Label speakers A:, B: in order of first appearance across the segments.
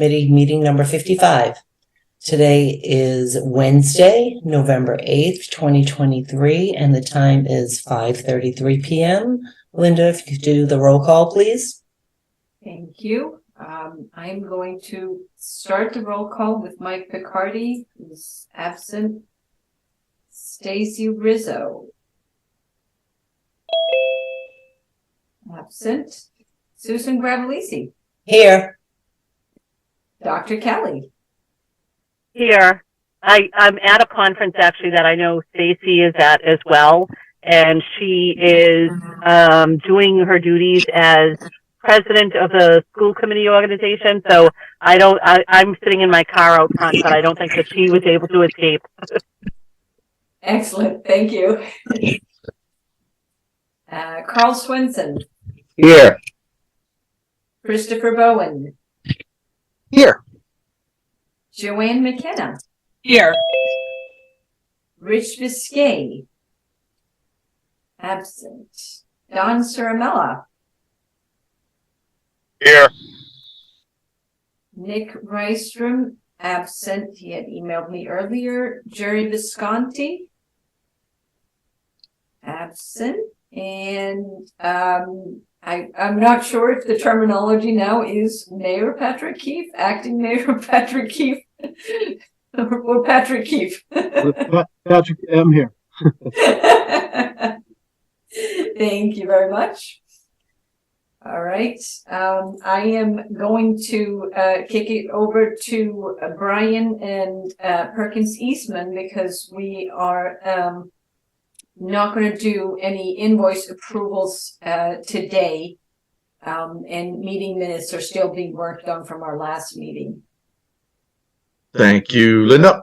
A: Committee meeting number 55. Today is Wednesday, November 8th, 2023, and the time is 5:33 p.m. Linda, if you could do the roll call, please.
B: Thank you. I'm going to start the roll call with Mike Picardi, who's absent. Stacy Rizzo. Absent. Susan Gravellisi.
A: Here.
B: Dr. Kelly.
C: Here. I'm at a conference actually that I know Stacy is at as well, and she is doing her duties as president of the school committee organization. So I'm sitting in my car out front, but I don't think that she was able to escape.
B: Excellent. Thank you. Carl Swinson.
D: Here.
B: Christopher Bowen.
D: Here.
B: Joanne McKenna.
E: Here.
B: Rich Biscay. Absent. Don Ciaramella.
D: Here.
B: Nick Rystrom. Absent. He had emailed me earlier. Jerry Visconti. Absent. And I'm not sure if the terminology now is Mayor Patrick Keefe, acting Mayor Patrick Keefe, or Patrick Keefe.
D: Patrick M. here.
B: Thank you very much. All right. I am going to kick it over to Brian and Perkins Eastman, because we are not going to do any invoice approvals today, and meeting minutes are still being worked on from our last meeting.
F: Thank you, Linda.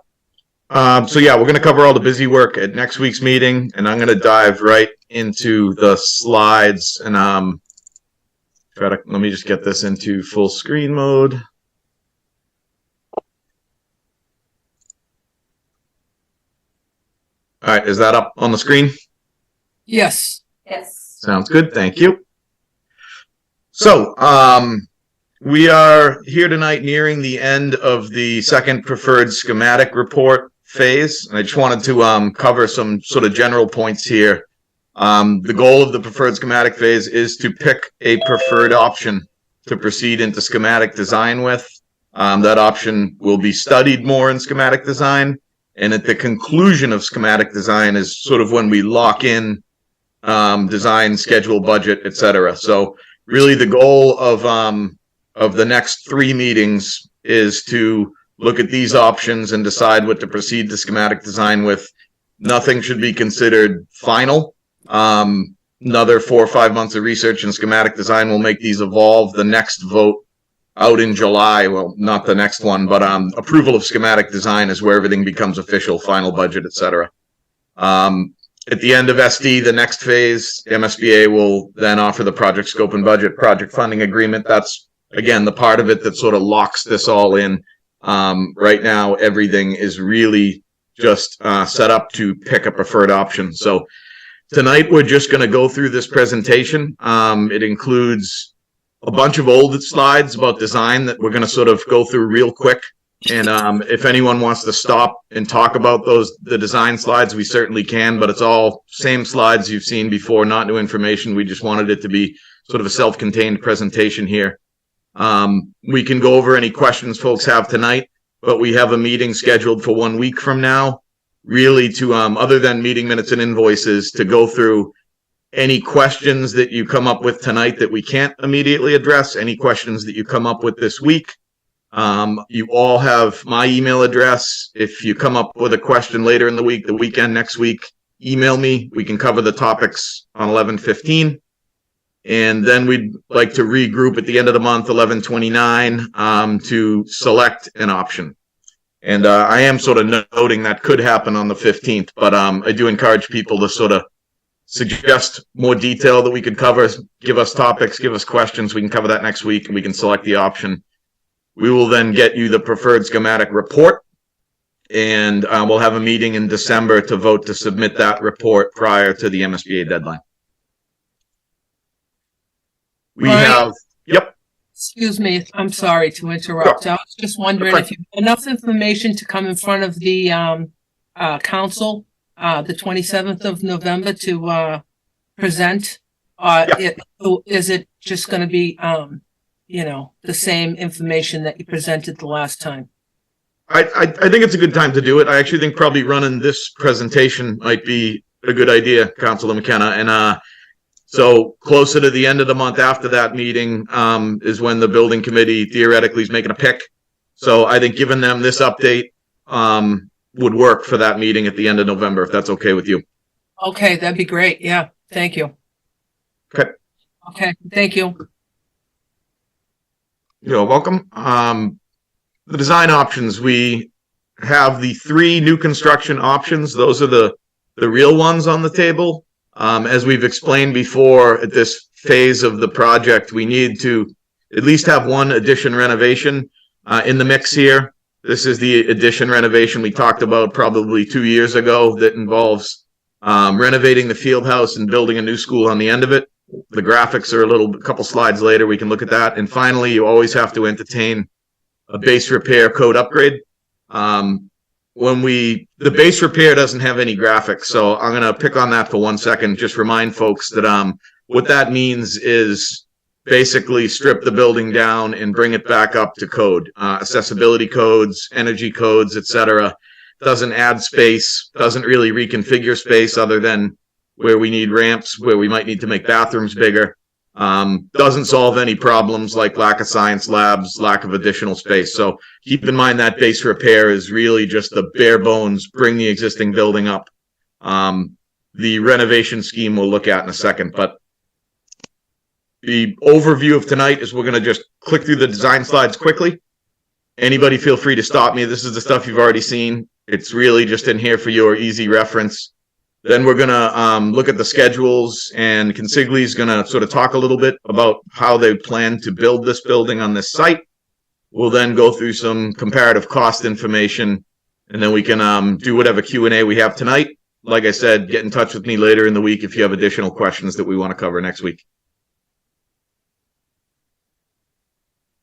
F: So yeah, we're going to cover all the busy work at next week's meeting, and I'm going to dive right into the slides. And let me just get this into full screen mode. All right, is that up on the screen?
E: Yes.
B: Yes.
F: Sounds good. Thank you. So, we are here tonight nearing the end of the second preferred schematic report phase. And I just wanted to cover some sort of general points here. The goal of the preferred schematic phase is to pick a preferred option to proceed into schematic design with. That option will be studied more in schematic design. And at the conclusion of schematic design is sort of when we lock in design, schedule, budget, etc. So really the goal of the next 3 meetings is to look at these options and decide what to proceed to schematic design with. Nothing should be considered final. Another 4 or 5 months of research in schematic design will make these evolve. The next vote out in July, well, not the next one, but approval of schematic design is where everything becomes official, final budget, etc. At the end of SD, the next phase, MSBA will then offer the project scope and budget project funding agreement. That's, again, the part of it that sort of locks this all in. Right now, everything is really just set up to pick a preferred option. So tonight, we're just going to go through this presentation. It includes a bunch of old slides about design that we're going to sort of go through real quick. And if anyone wants to stop and talk about the design slides, we certainly can, but it's all same slides you've seen before, not new information. We just wanted it to be sort of a self-contained presentation here. We can go over any questions folks have tonight, but we have a meeting scheduled for 1 week from now, really to, other than meeting minutes and invoices, to go through any questions that you come up with tonight that we can't immediately address, any questions that you come up with this week. You all have my email address. If you come up with a question later in the week, the weekend, next week, email me. We can cover the topics on 11/15. And then we'd like to regroup at the end of the month, 11/29, to select an option. And I am sort of noting that could happen on the 15th, but I do encourage people to sort of suggest more detail that we could cover, give us topics, give us questions. We can cover that next week and we can select the option. We will then get you the preferred schematic report, and we'll have a meeting in December to vote to submit that report prior to the MSBA deadline. We
E: Right.
F: have, yep.
E: Excuse me, I'm sorry to interrupt. I was just wondering
F: Okay.
E: if you have enough information to come in front of the council, the 27th of November to present? Is it just gonna be, the same information that you presented the last time?
F: I think it's a good time to do it. I actually think probably running this presentation might be a good idea, Councilor McKenna. And so closer to the end of the month after that meeting is when the building committee theoretically is making a pick. So I think giving them this update would work for that meeting at the end of November, if that's okay with you.
E: Okay, that'd be great. Yeah, thank you.
F: Okay.
E: Okay, thank you.
F: You're welcome. The design options, we have the 3 new construction options. Those are the real ones on the table. As we've explained before, at this phase of the project, we need to at least have one addition renovation in the mix here. This is the addition renovation we talked about probably 2 years ago that involves renovating the field house and building a new school on the end of it. The graphics are a couple slides later. We can look at that. And finally, you always have to entertain a base repair code upgrade. The base repair doesn't have any graphics, so I'm going to pick on that for 1 second. Just remind folks that what that means is basically strip the building down and bring it back up to code, accessibility codes, energy codes, etc. Doesn't add space, doesn't really reconfigure space other than where we need ramps, where we might need to make bathrooms bigger. Doesn't solve any problems like lack of science labs, lack of additional space. So keep in mind that base repair is really just the bare bones, bring the existing building up. The renovation scheme we'll look at in a second, but the overview of tonight is we're going to just click through the design slides quickly. Anybody feel free to stop me. This is the stuff you've already seen. It's really just in here for your easy reference. Then we're going to look at the schedules, and Consigli is going to sort of talk a little bit about how they plan to build this building on this site. We'll then go through some comparative cost information, and then we can do whatever Q&A we have tonight. Like I said, get in touch with me later in the week if you have additional questions that we want to cover next week.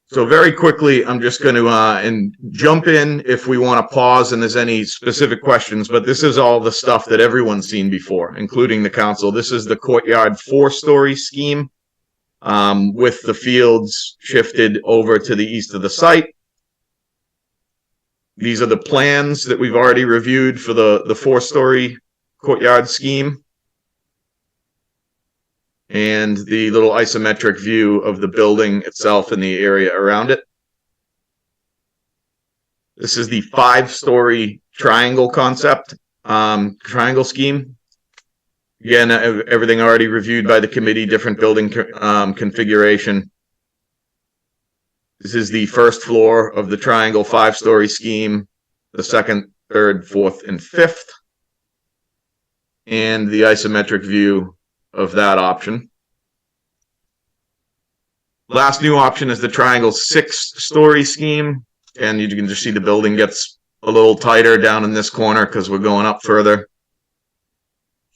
F: So very quickly, I'm just going to jump in if we want to pause and there's any specific questions, but this is all the stuff that everyone's seen before, including the council. This is the courtyard 4-story scheme with the fields shifted over to the east of the site. These are the plans that we've already reviewed for the 4-story courtyard scheme. And the little isometric view of the building itself and the area around it. This is the 5-story triangle concept, triangle scheme. Again, everything already reviewed by the committee, different building configuration. This is the first floor of the triangle 5-story scheme, the 2nd, 3rd, 4th, and 5th. And the isometric view of that option. Last new option is the triangle 6-story scheme, and you can just see the building gets a little tighter down in this corner because we're going up further.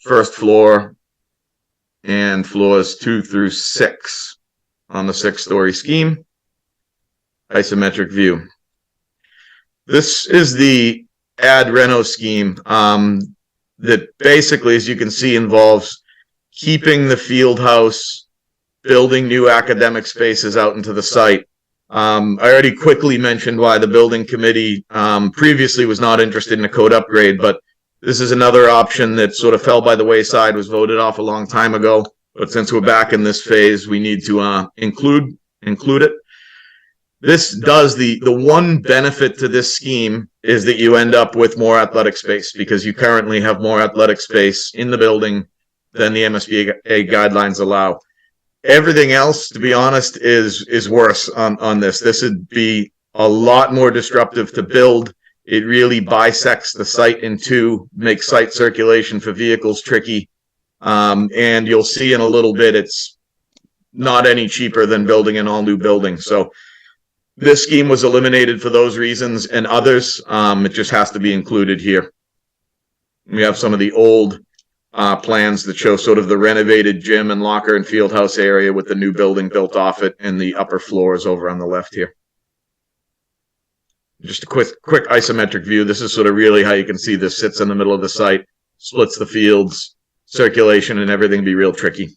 F: First floor and floors 2 through 6 on the 6-story scheme. Isometric view. This is the ad reno scheme that basically, as you can see, involves keeping the field house, building new academic spaces out into the site. I already quickly mentioned why the building committee previously was not interested in a code upgrade, but this is another option that sort of fell by the wayside, was voted off a long time ago. But since we're back in this phase, we need to include it. This does the one benefit to this scheme is that you end up with more athletic space because you currently have more athletic space in the building than the MSBA guidelines allow. Everything else, to be honest, is worse on this. This would be a lot more disruptive to build. It really bisects the site in two, makes site circulation for vehicles tricky. And you'll see in a little bit, it's not any cheaper than building an all-new building. So this scheme was eliminated for those reasons and others. It just has to be included here. We have some of the old plans that show sort of the renovated gym and locker and field house area with the new building built off it and the upper floors over on the left here. Just a quick isometric view. This is sort of really how you can see this sits in the middle of the site, splits the fields, circulation and everything be real tricky.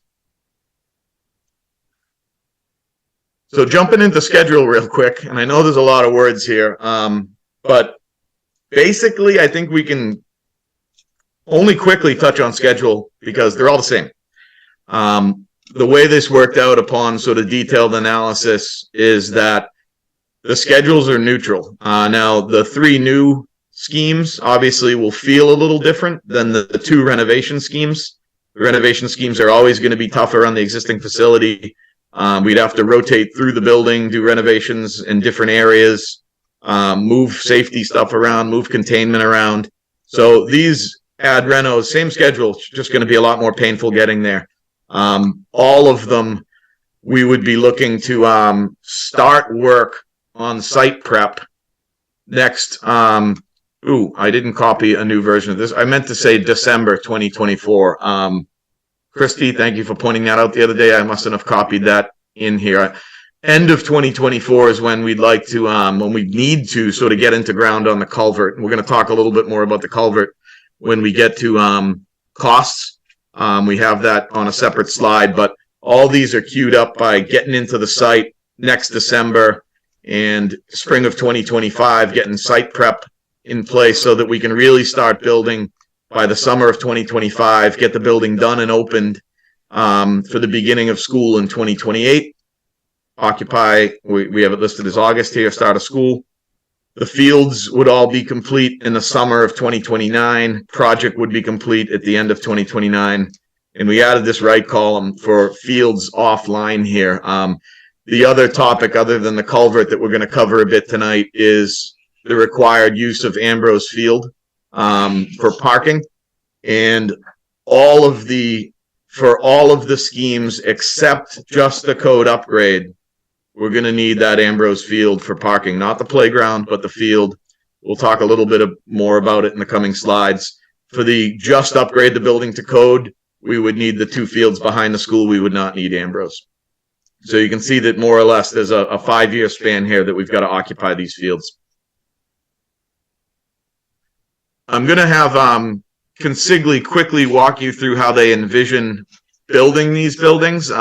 F: So jumping into schedule real quick, and I know there's a lot of words here, but basically I think we can only quickly touch on schedule because they're all the same. The way this worked out upon sort of detailed analysis is that the schedules are neutral. Now, the 3 new schemes obviously will feel a little different than the 2 renovation schemes. The renovation schemes are always going to be tougher on the existing facility. We'd have to rotate through the building, do renovations in different areas, move safety stuff around, move containment around. So these ad renos, same schedule, just going to be a lot more painful getting there. All of them, we would be looking to start work on site prep next. I didn't copy a new version of this. I meant to say December 2024. Christy, thank you for pointing that out the other day. I mustn't have copied that in here. End of 2024 is when we'd like to, when we need to sort of get into ground on the culvert. We're going to talk a little bit more about the culvert when we get to costs. We have that on a separate slide, but all these are queued up by getting into the site next December and spring of 2025, getting site prep in place so that we can really start building by the summer of 2025, get the building done and opened for the beginning of school in 2028. Occupy, we have it listed as August here, start of school. The fields would all be complete in the summer of 2029. Project would be complete at the end of 2029. And we added this right column for fields offline here. The other topic, other than the culvert that we're going to cover a bit tonight, is the required use of Ambrose Field for parking. And for all of the schemes except just the code upgrade, we're going to need that Ambrose Field for parking, not the playground, but the field. We'll talk a little bit more about it in the coming slides. For the just upgrade the building to code, we would need the 2 fields behind the school. We would not need Ambrose. So you can see that more or less there's a 5-year span here that we've got to occupy these fields. I'm going to have Consigli quickly walk you through how they envision building these buildings.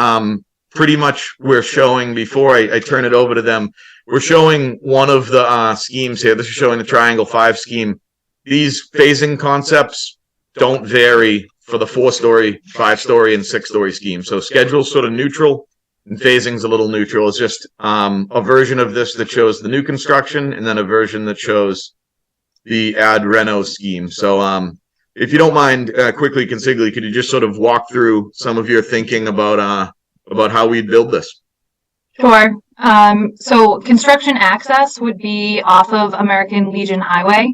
F: Pretty much we're showing, before I turn it over to them, we're showing one of the schemes here. This is showing the Triangle 5 scheme. These phasing concepts don't vary for the 4-story, 5-story, and 6-story scheme. So schedule's sort of neutral and phasing's a little neutral. It's just a version of this that shows the new construction and then a version that shows the ad reno scheme. So if you don't mind, quickly, Consigli, could you just sort of walk through some of your thinking about how we'd build this?
G: Sure. So construction access would be off of American Legion Highway,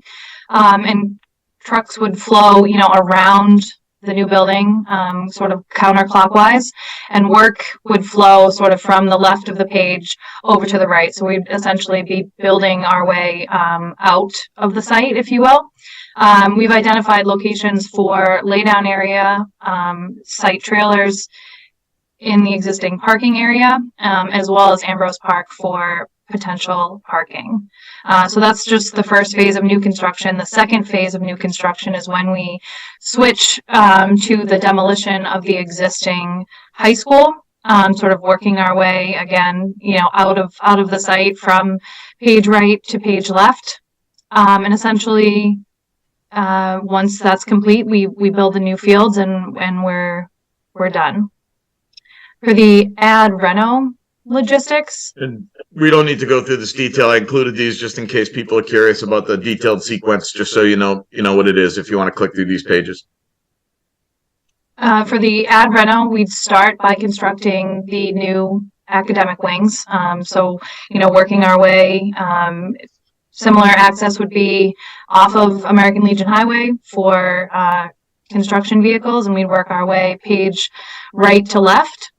G: and trucks would flow, around the new building, sort of counterclockwise, and work would flow sort of from the left of the page over to the right. So we'd essentially be building our way out of the site, if you will. We've identified locations for laydown area, site trailers in the existing parking area, as well as Ambrose Park for potential parking. So that's just the first phase of new construction. The second phase of new construction is when we switch to the demolition of the existing high school, sort of working our way again, out of the site from page right to page left. And essentially, once that's complete, we build the new fields and we're done. For the ad reno logistics.
F: And we don't need to go through this detail. I included these just in case people are curious about the detailed sequence, just so you know what it is if you want to click through these pages.
G: For the ad reno, we'd start by constructing the new academic wings. So, working our way, similar access would be off of American Legion Highway for construction vehicles, and we'd work our way page right to left.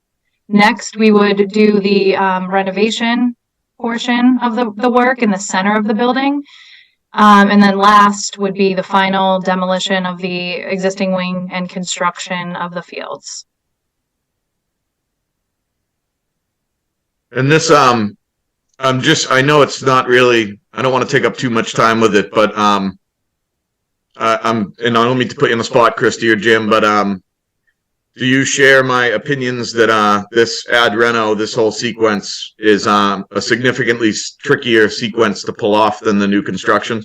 G: Next, we would do the renovation portion of the work in the center of the building. And then last would be the final demolition of the existing wing and construction of the fields.
F: And this, I know it's not really, I don't want to take up too much time with it, but, and I don't mean to put you on the spot, Christy or Jim, but, do you share my opinions that, this ad reno, this whole sequence is, a significantly trickier sequence to pull off than the new construction?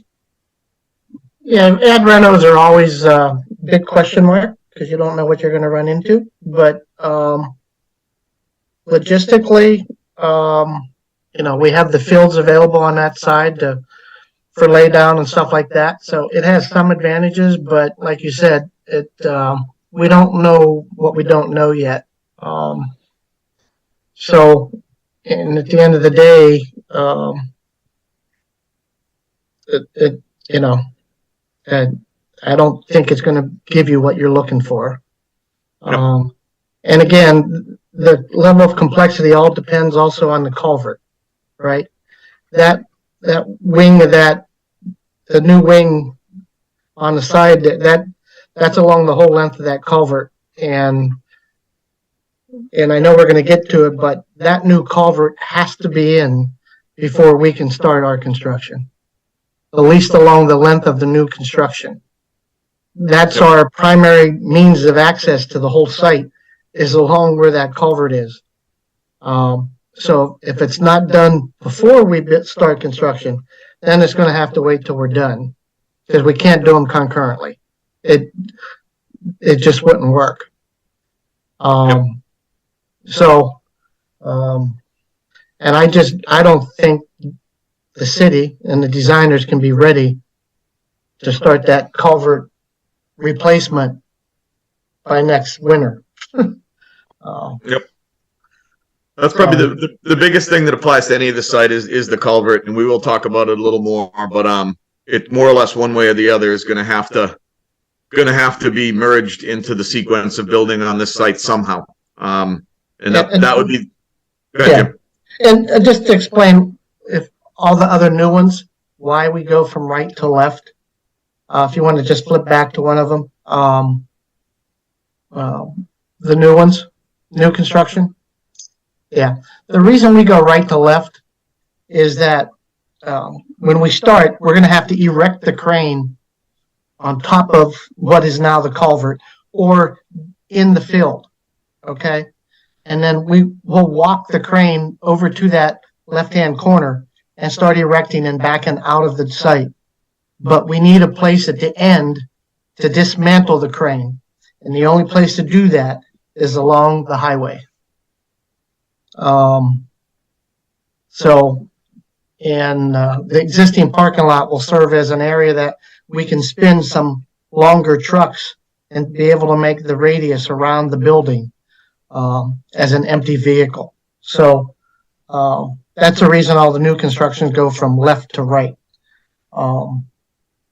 H: Yeah, ad renos are always a big question mark because you don't know what you're going to run into. But logistically, we have the fields available on that side for lay down and stuff like that. So it has some advantages, but like you said, we don't know what we don't know yet. So, and at the end of the day, and I don't think it's going to give you what you're looking for. And again, the level of complexity all depends also on the culvert, right? That wing of the new wing on the side, that's along the whole length of that culvert. And I know we're going to get to it, but that new culvert has to be in before we can start our construction, at least along the length of the new construction. That's our primary means of access to the whole site, is along where that culvert is. So if it's not done before we start construction, then it's going to have to wait till we're done, because we can't do them concurrently. It just wouldn't work. And I don't think the city and the designers can be ready to start that culvert replacement by next winter.
F: Yep. That's probably the biggest thing that applies to any of the site is the culvert, and we will talk about it a little more, but it more or less one way or the other is going to have to be merged into the sequence of building on this site somehow. And that would be go ahead, Jim.
H: And just to explain, if all the other new ones, why we go from right to left, if you want to just flip back to one of them, the new ones, new construction. Yeah, the reason we go right to left is that when we start, we're going to have to erect the crane on top of what is now the culvert or in the field, okay? And then we will walk the crane over to that left-hand corner and start erecting and backing out of the site. But we need a place at the end to dismantle the crane. And the only place to do that is along the highway. The existing parking lot will serve as an area that we can spin some longer trucks and be able to make the radius around the building as an empty vehicle. So that's the reason all the new constructions go from left to right.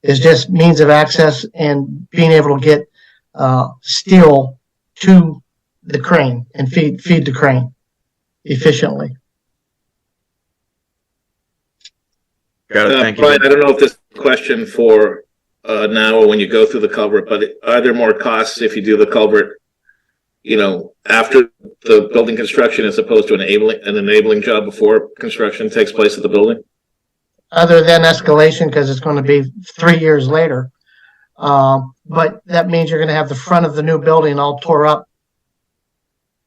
H: It's just means of access and being able to get steel to the crane and feed the crane efficiently.
F: Got it. Thank you.
I: Brian, I don't know if this is a question for now or when you go through the culvert, but are there more costs if you do the culvert, after the building construction as opposed to an enabling job before construction takes place at the building?
H: Other than escalation, because it's going to be 3 years later. But that means you're going to have the front of the new building all tore up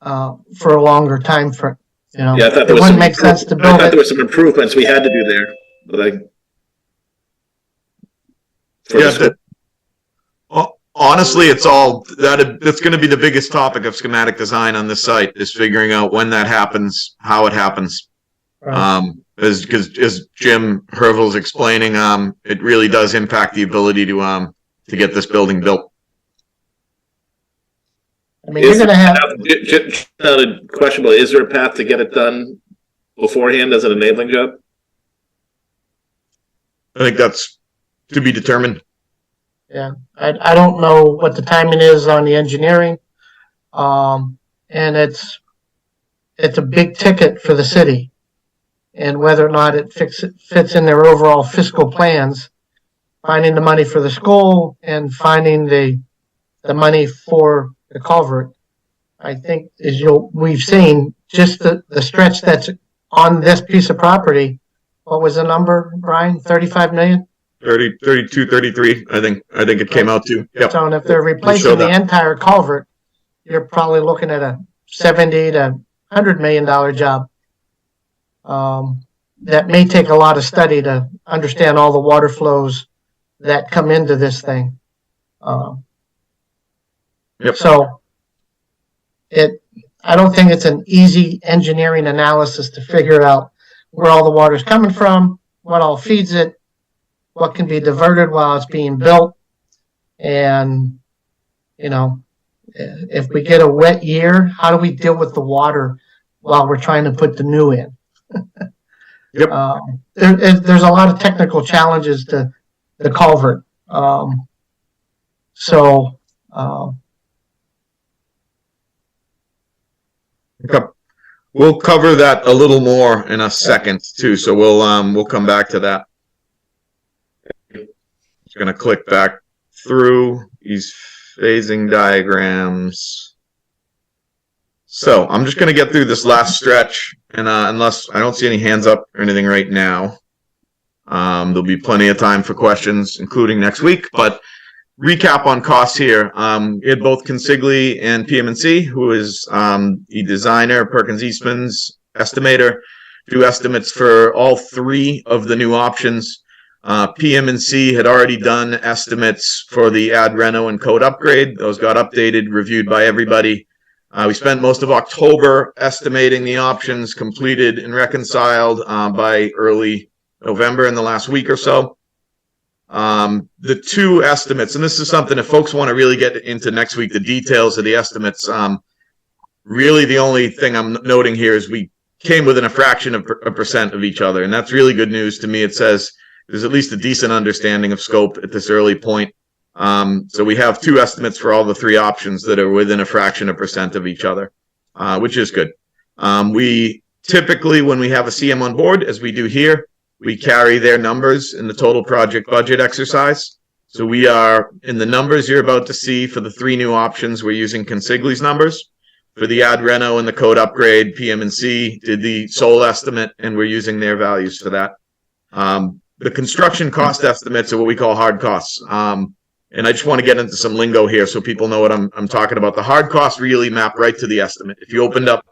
H: for a longer time for,
I: Yeah, I thought
H: it wouldn't make sense to build
I: I thought
H: it.
I: there were some improvements we had to do there, but
F: Honestly, it's going to be the biggest topic of schematic design on this site, is figuring out when that happens, how it happens.
H: Right.
F: As Jim Hervel's explaining, it really does impact the ability to get this building built.
H: I mean, you're going to have.
I: Not a question, but is there a path to get it done beforehand as an enabling job?
F: I think that's to be determined.
H: Yeah, I don't know what the timing is on the engineering, and it's a big ticket for the city, and whether or not it fits in their overall fiscal plans finding the money for the school and finding the money for the culvert. I think we've seen just the stretch that's on this piece of property. What was the number, Brian? 35 million?
F: 30, 32, 33, I think it came out to. Yep.
H: So if they're replacing the entire culvert, you're probably looking at a 70 to $100 million job. That may take a lot of study to understand all the water flows that come into this thing.
F: Yep.
H: So I don't think it's an easy engineering analysis to figure out where all the water's coming from, what all feeds it, what can be diverted while it's being built. And, if we get a wet year, how do we deal with the water while we're trying to put the new in?
F: Yep.
H: There's a lot of technical challenges to the culvert.
F: Okay. We'll cover that a little more in a second too. So we'll come back to that. Just gonna click back through these phasing diagrams. So I'm just gonna get through this last stretch, and unless I don't see any hands up or anything right now, there'll be plenty of time for questions, including next week. But recap on costs here. We had both Consigli and PM&C, who is the designer, Perkins Eastman's estimator, do estimates for all three of the new options. PM&C had already done estimates for the ad reno and code upgrade. Those got updated, reviewed by everybody. We spent most of October estimating the options, completed and reconciled by early November in the last week or so. The two estimates, and this is something if folks want to really get into next week, the details of the estimates, really the only thing I'm noting here is we came within a fraction of a percent of each other, and that's really good news to me. It says there's at least a decent understanding of scope at this early point. So we have two estimates for all the three options that are within a fraction of a percent of each other, which is good. We typically, when we have a CM on board, as we do here, we carry their numbers in the total project budget exercise. So we are in the numbers you're about to see for the three new options. We're using Consigli's numbers. For the ad reno and the code upgrade, PM&C did the sole estimate, and we're using their values for that. The construction cost estimates are what we call hard costs. And I just want to get into some lingo here so people know what I'm talking about. The hard costs really map right to the estimate. If you opened up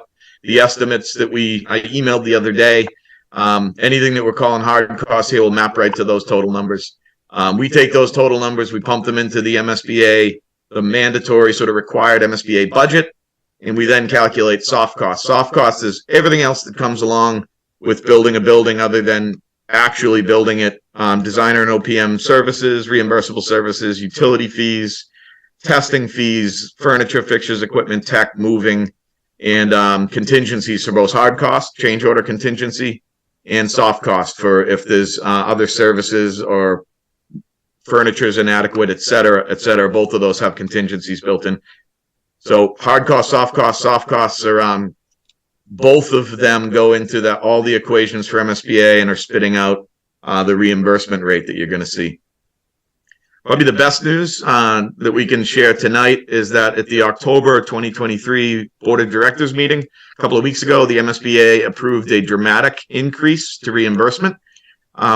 F: the estimates that I emailed the other day, anything that we're calling hard costs here will map right to those total numbers. We take those total numbers, we pump them into the MSBA, the mandatory sort of required MSBA budget, and we then calculate soft costs. Soft costs is everything else that comes along with building a building other than actually building it. Designer and OPM services, reimbursable services, utility fees, testing fees, furniture, fixtures, equipment, tech, moving, and contingencies for both hard cost, change order contingency, and soft cost for if there's other services or furniture is inadequate, et cetera. Both of those have contingencies built in. So hard costs, soft costs are both of them go into all the equations for MSBA and are spitting out the reimbursement rate that you're going to see. Probably the best news that we can share tonight is that at the October 2023 Board of Directors meeting a couple of weeks ago, the MSBA approved a dramatic increase to reimbursement.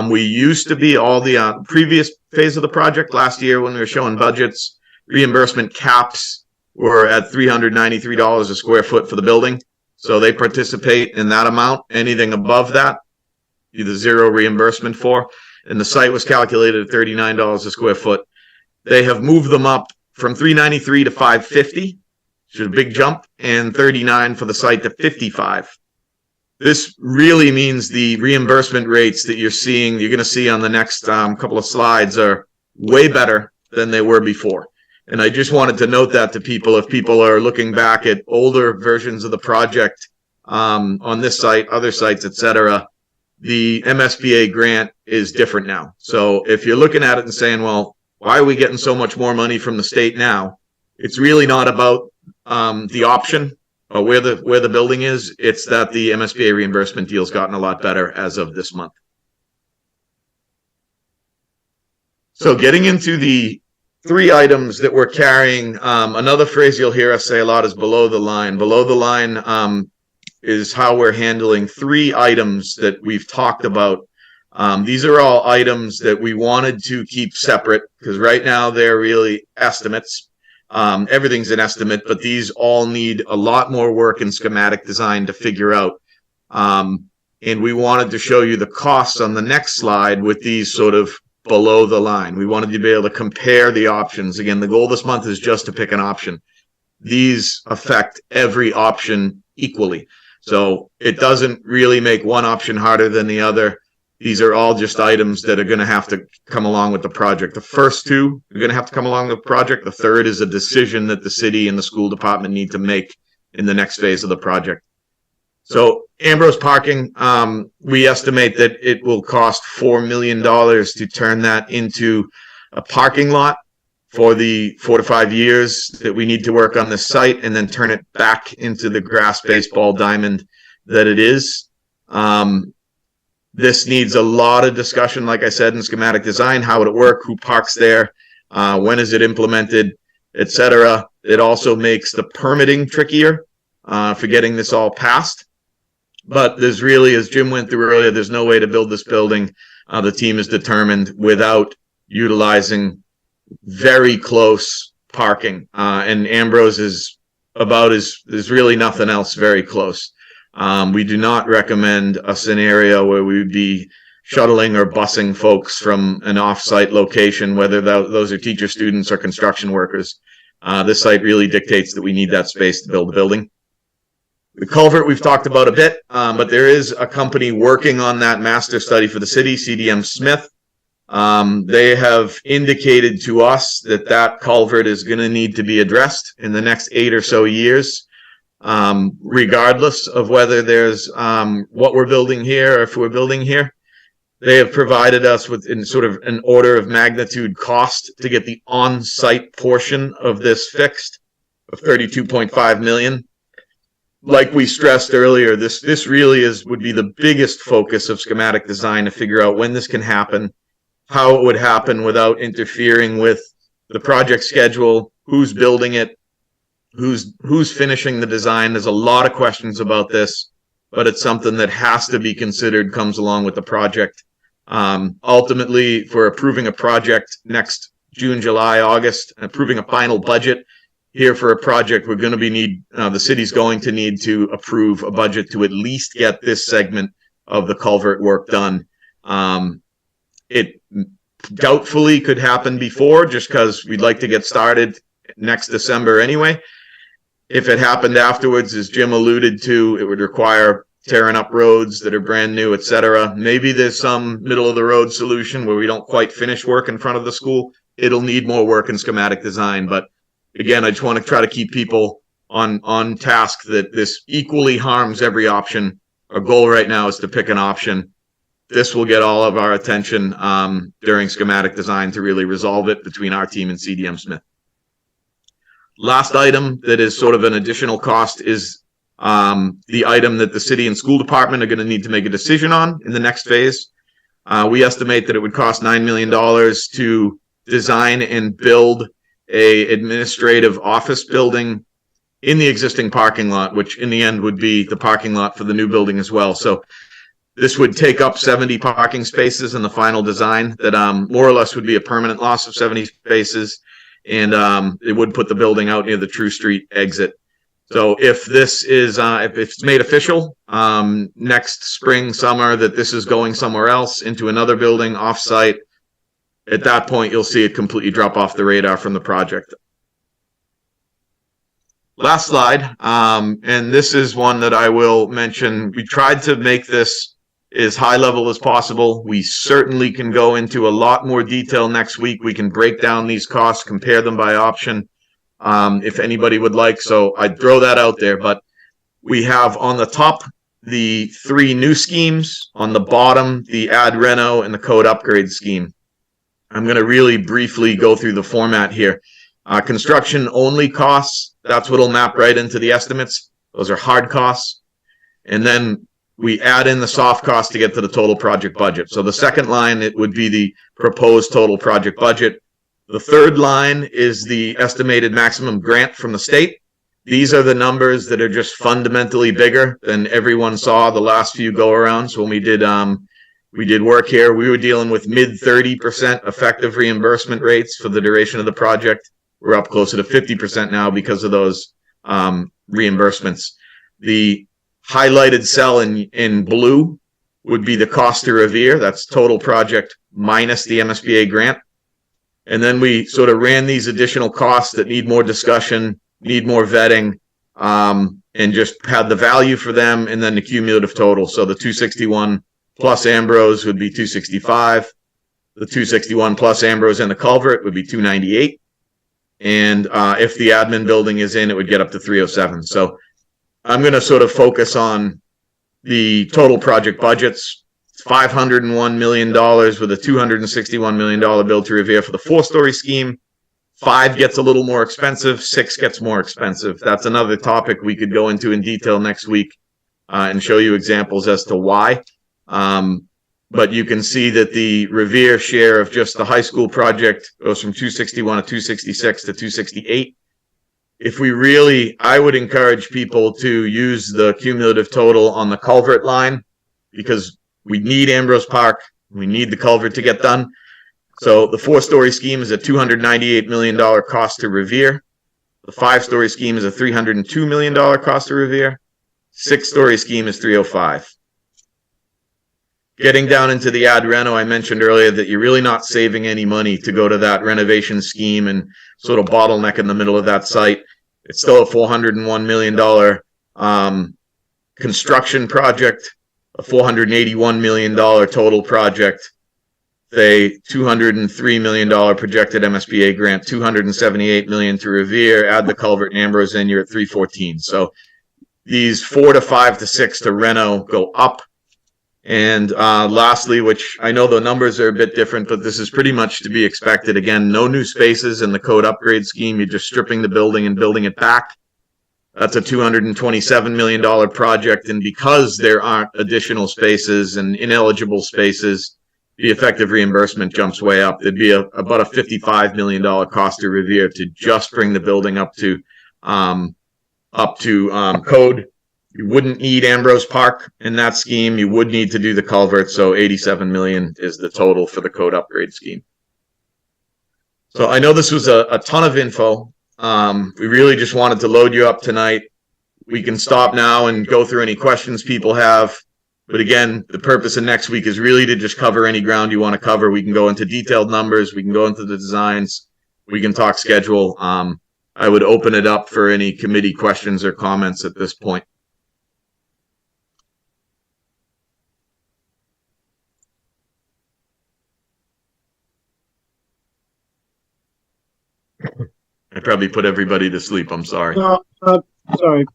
F: We used to be all the previous phase of the project last year when we were showing budgets, reimbursement caps were at $393 a square foot for the building. So they participate in that amount. Anything above that, either zero reimbursement for. And the site was calculated at $39 a square foot. They have moved them up from $393 to $550, which is a big jump, and $39 for the site to $55. This really means the reimbursement rates that you're going to see on the next couple of slides are way better than they were before. And I just wanted to note that to people, if people are looking back at older versions of the project on this site, other sites, et cetera, the MSBA grant is different now. So if you're looking at it and saying, well, why are we getting so much more money from the state now? It's really not about the option or where the building is. It's that the MSBA reimbursement deal's gotten a lot better as of this month. So getting into the three items that we're carrying, another phrase you'll hear us say a lot is below the line. Below the line is how we're handling three items that we've talked about. These are all items that we wanted to keep separate because right now they're really estimates. Everything's an estimate, but these all need a lot more work in schematic design to figure out. And we wanted to show you the costs on the next slide with these sort of below the line. We wanted you to be able to compare the options. Again, the goal this month is just to pick an option. These affect every option equally. So it doesn't really make one option harder than the other. These are all just items that are going to have to come along with the project. The first two are going to have to come along with the project. The third is a decision that the city and the school department need to make in the next phase of the project. So Ambrose Parking, we estimate that it will cost $4 million to turn that into a parking lot for the 4 to 5 years that we need to work on this site and then turn it back into the grass baseball diamond that it is. This needs a lot of discussion, like I said, in schematic design. How would it work? Who parks there? When is it implemented, etc. It also makes the permitting trickier for getting this all passed. But there's really, as Jim went through earlier, there's no way to build this building. The team is determined without utilizing very close parking. And Ambrose is there's really nothing else very close. We do not recommend a scenario where we would be shuttling or busing folks from an off-site location, whether those are teacher students or construction workers. This site really dictates that we need that space to build the building. The culvert we've talked about a bit, but there is a company working on that master study for the city, CDM Smith. They have indicated to us that that culvert is going to need to be addressed in the next 8 or so years, regardless of whether there's what we're building here or if we're building here. They have provided us with in sort of an order of magnitude cost to get the on-site portion of this fixed of $32.5 million. Like we stressed earlier, this really would be the biggest focus of schematic design to figure out when this can happen, how it would happen without interfering with the project schedule, who's building it, who's finishing the design. There's a lot of questions about this, but it's something that has to be considered, comes along with the project. Ultimately, if we're approving a project next June, July, August, approving a final budget here for a project, we're going to the city's going to need to approve a budget to at least get this segment of the culvert work done. It doubtfully could happen before, just because we'd like to get started next December anyway. If it happened afterwards, as Jim alluded to, it would require tearing up roads that are brand new, etc. Maybe there's some middle of the road solution where we don't quite finish work in front of the school. It'll need more work in schematic design, but again, I just want to try to keep people on task that this equally harms every option. Our goal right now is to pick an option. This will get all of our attention during schematic design to really resolve it between our team and CDM Smith. Last item that is sort of an additional cost is the item that the city and school department are going to need to make a decision on in the next phase. We estimate that it would cost $9 million to design and build a administrative office building in the existing parking lot, which in the end would be the parking lot for the new building as well. So this would take up 70 parking spaces in the final design that more or less would be a permanent loss of 70 spaces. And it would put the building out near the True Street exit. So if this is, if it's made official next spring, summer, that this is going somewhere else into another building offsite, at that point, you'll see it completely drop off the radar from the project. Last slide, and this is one that I will mention. We tried to make this as high level as possible. We certainly can go into a lot more detail next week. We can break down these costs, compare them by option, if anybody would like. So I'd throw that out there. But we have on the top the 3 new schemes, on the bottom the ad reno and the code upgrade scheme. I'm going to really briefly go through the format here. Construction only costs, that's what will map right into the estimates. Those are hard costs. And then we add in the soft cost to get to the total project budget. So the second line, it would be the proposed total project budget. The third line is the estimated maximum grant from the state. These are the numbers that are just fundamentally bigger than everyone saw the last few go-arounds when we did work here. We were dealing with mid 30% effective reimbursement rates for the duration of the project. We're up closer to 50% now because of those reimbursements. The highlighted cell in blue would be the cost to revere. That's total project minus the MSBA grant. And then we sort of ran these additional costs that need more discussion, need more vetting, and just had the value for them and then the cumulative total. So the 261 plus Ambrose would be 265. The 261 plus Ambrose and the culvert would be 298. And if the admin building is in, it would get up to 307. So I'm going to sort of focus on the total project budgets. It's $501 million with a $261 million bill to revere for the 4-story scheme. 5 gets a little more expensive. 6 gets more expensive. That's another topic we could go into in detail next week and show you examples as to why. But you can see that the Revere share of just the high school project goes from 261 to 266 to 268. If we really, I would encourage people to use the cumulative total on the culvert line because we need Ambrose Park. We need the culvert to get done. So the 4-story scheme is a $298 million cost to Revere. The 5-story scheme is a $302 million cost to Revere. 6-story scheme is $305. Getting down into the ad reno, I mentioned earlier that you're really not saving any money to go to that renovation scheme and sort of bottleneck in the middle of that site. It's still a $401 million construction project, a $481 million total project, a $203 million projected MSBA grant, $278 million to Revere, add the culvert and Ambrose in, you're at $314. So these 4 to 5 to 6 to reno go up. And lastly, which I know the numbers are a bit different, but this is pretty much to be expected. Again, no new spaces in the code upgrade scheme. You're just stripping the building and building it back. That's a $227 million project. And because there aren't additional spaces and ineligible spaces, the effective reimbursement jumps way up. There'd be about a $55 million cost to Revere to just bring the building up to code. You wouldn't need Ambrose Park in that scheme. You would need to do the culvert. So $87 million is the total for the code upgrade scheme. So I know this was a ton of info. We really just wanted to load you up tonight. We can stop now and go through any questions people have. But again, the purpose of next week is really to just cover any ground you want to cover. We can go into detailed numbers. We can go into the designs. We can talk schedule. I would open it up for any committee questions or comments at this point. I probably put everybody to sleep. I'm sorry.
D: No, sorry.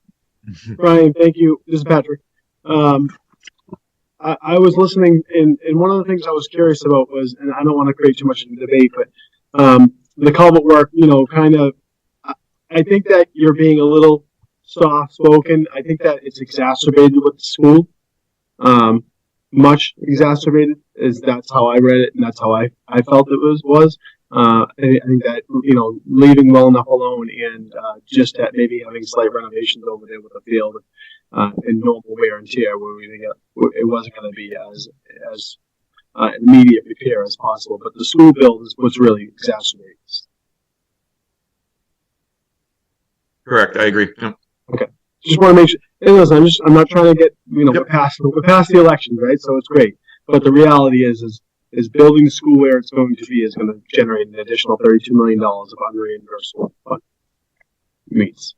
D: Brian, thank you. This is Patrick. I was listening, and one of the things I was curious about was, and I don't want to create too much of a debate, but the culvert work, kind of, I think that you're being a little soft-spoken. I think that it's exacerbated with the school. Much exacerbated, that's how I read it, and that's how I felt it was. I think that, leaving well enough alone and just at maybe having slight renovations over there with the field and normal wear and tear where it wasn't going to be as immediate repair as possible. But the school build was really exacerbated.
F: Correct. I agree. Yeah.
D: Okay. Just want to make sure. And listen, I'm not trying to get, we're past the elections, right? So it's great. But the reality is building the school where it's going to be is going to generate an additional $32 million of unreimbursable fund meets.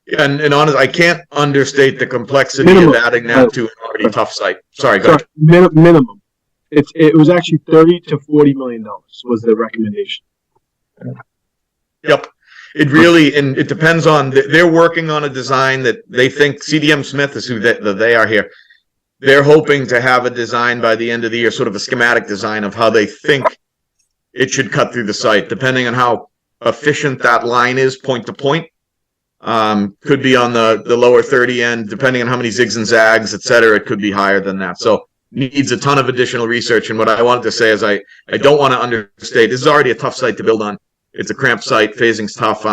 F: Yeah, and honestly, I can't understate the complexity of adding that to an already tough site. Sorry, go ahead.
D: Minimum. It was actually $30 to $40 million was the recommendation.
F: Yep. It really, and it depends on, they're working on a design that they think, CDM Smith is who they are here. They're hoping to have a design by the end of the year, sort of a schematic design of how they think it should cut through the site, depending on how efficient that line is point to point. could be on the lower 30 end, depending on how many zigs and zags, et cetera. It could be higher than that. So needs a ton of additional research. And what I wanted to say is I don't want to understate, this is already a tough site to build on. It's a cramped site. Phasing's tough.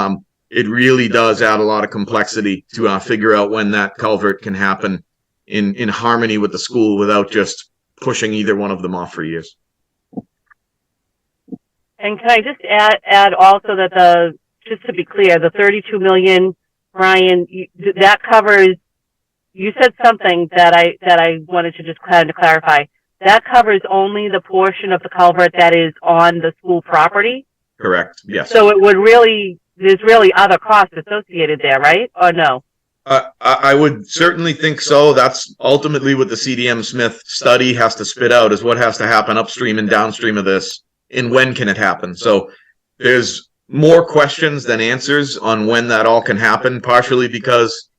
F: It really does add a lot of complexity to figure out when that culvert can happen in harmony with the school without just pushing either one of them off for years.
C: And can I just add also that just to be clear, the 32 million, Brian, that covers, you said something that I wanted to just kind of clarify. That covers only the portion of the culvert that is on the school property?
F: Correct, yes.
C: So it would really, there's really other costs associated there, right? Or no?
F: I would certainly think so. That's ultimately what the CDM Smith study has to spit out, is what has to happen upstream and downstream of this, and when can it happen. So there's more questions than answers on when that all can happen, partially because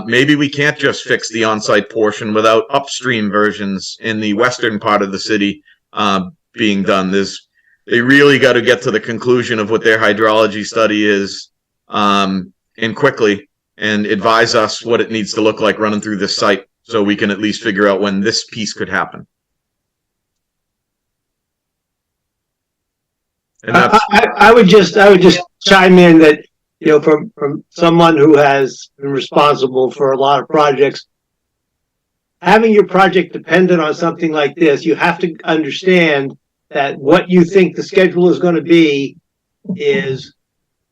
F: maybe we can't just fix the on-site portion without upstream versions in the western part of the city being done. They really got to get to the conclusion of what their hydrology study is, and quickly, and advise us what it needs to look like running through this site, so we can at least figure out when this piece could happen. And
J: I would just chime in that, you know, from someone who has been responsible for a lot of projects, having your project dependent on something like this, you have to understand that what you think the schedule is going to be is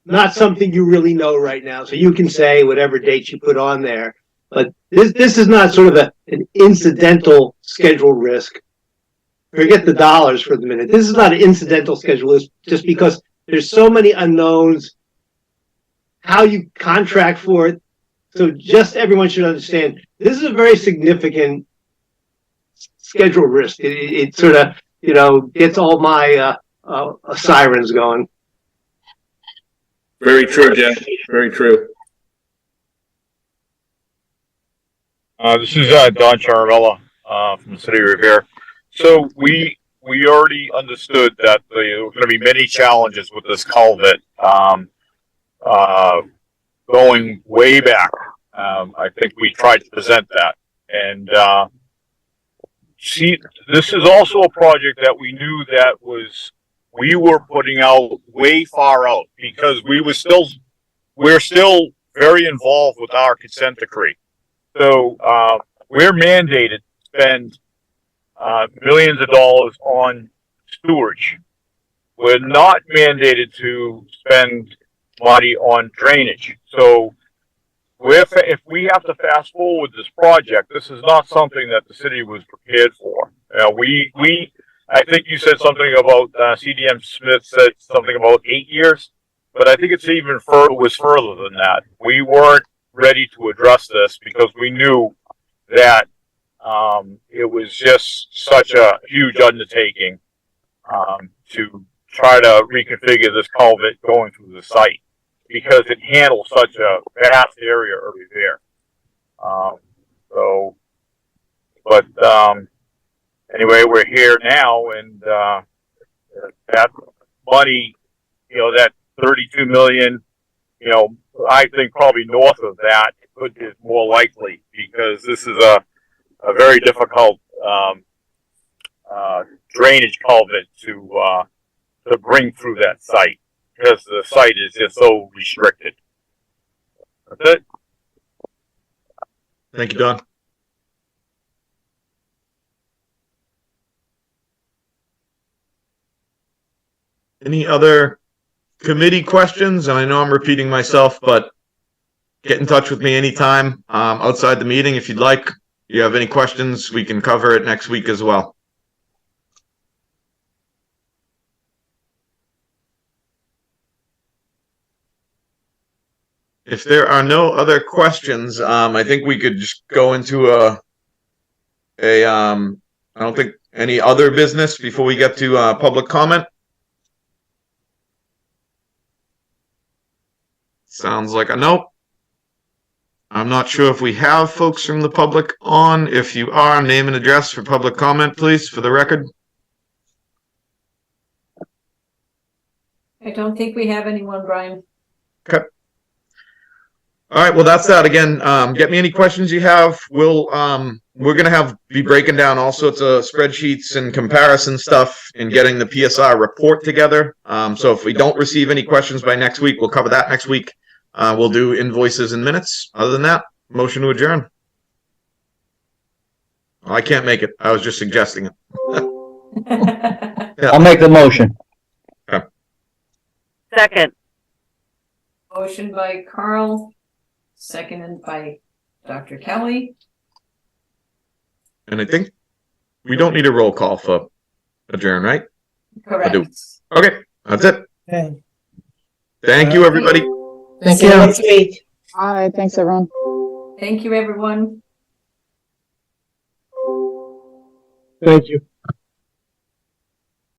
J: not something you really know right now. So you can say whatever dates you put on there, but this is not sort of an incidental schedule risk. Forget the dollars for the minute. This is not an incidental schedule risk, just because there's so many unknowns, how you contract for it. So just everyone should understand, this is a very significant schedule risk. It sort of, you know, gets all my sirens going.
I: Very true, Jeff. Very true.
K: This is Don Charavella from the city of Revere. So we already understood that there were going to be many challenges with this culvert going way back. I think we tried to present that. And see, this is also a project that we knew that we were putting out way far out, because we're still very involved with our consent decree. So we're mandated to spend millions of dollars on storage. We're not mandated to spend money on drainage. So if we have to fast forward this project, this is not something that the city was prepared for. I think you said something about CDM Smith said something about 8 years, but I think it's even further than that. We weren't ready to address this because we knew that it was just such a huge undertaking to try to reconfigure this culvert going through the site, because it handles such a vast area over there. Anyway, we're here now, and that money, you know, that 32 million, you know, I think probably north of that is more likely, because this is a very difficult drainage culvert to bring through that site, because the site is just so restricted. That's it.
F: Thank you, Don. Any other committee questions? And I know I'm repeating myself, but get in touch with me anytime outside the meeting if you'd like. If you have any questions, we can cover it next week as well. If there are no other questions, I think we could just go into I don't think any other business before we get to public comment. Sounds like a nope. I'm not sure if we have folks from the public on. If you are, name and address for public comment, please, for the record.
B: I don't think we have anyone, Brian.
F: Okay. All right, well, that's that. Again, get me any questions you have. We're gonna be breaking down all sorts of spreadsheets and comparison stuff and getting the PSR report together. So if we don't receive any questions by next week, we'll cover that next week. We'll do invoices and minutes. Other than that, motion to adjourn. I can't make it. I was just suggesting it.
L: I'll make the motion.
C: Second.
B: Motion by Carl, seconded by Dr. Kelly.
F: And I think we don't need a roll call for adjourn, right?
B: Correct.
F: Okay, that's it.
A: Okay.
F: Thank you, everybody.
H: Thank
A: See you
H: you.
A: next week.
M: All right, thanks everyone.
B: Thank you, everyone.
D: Thank you.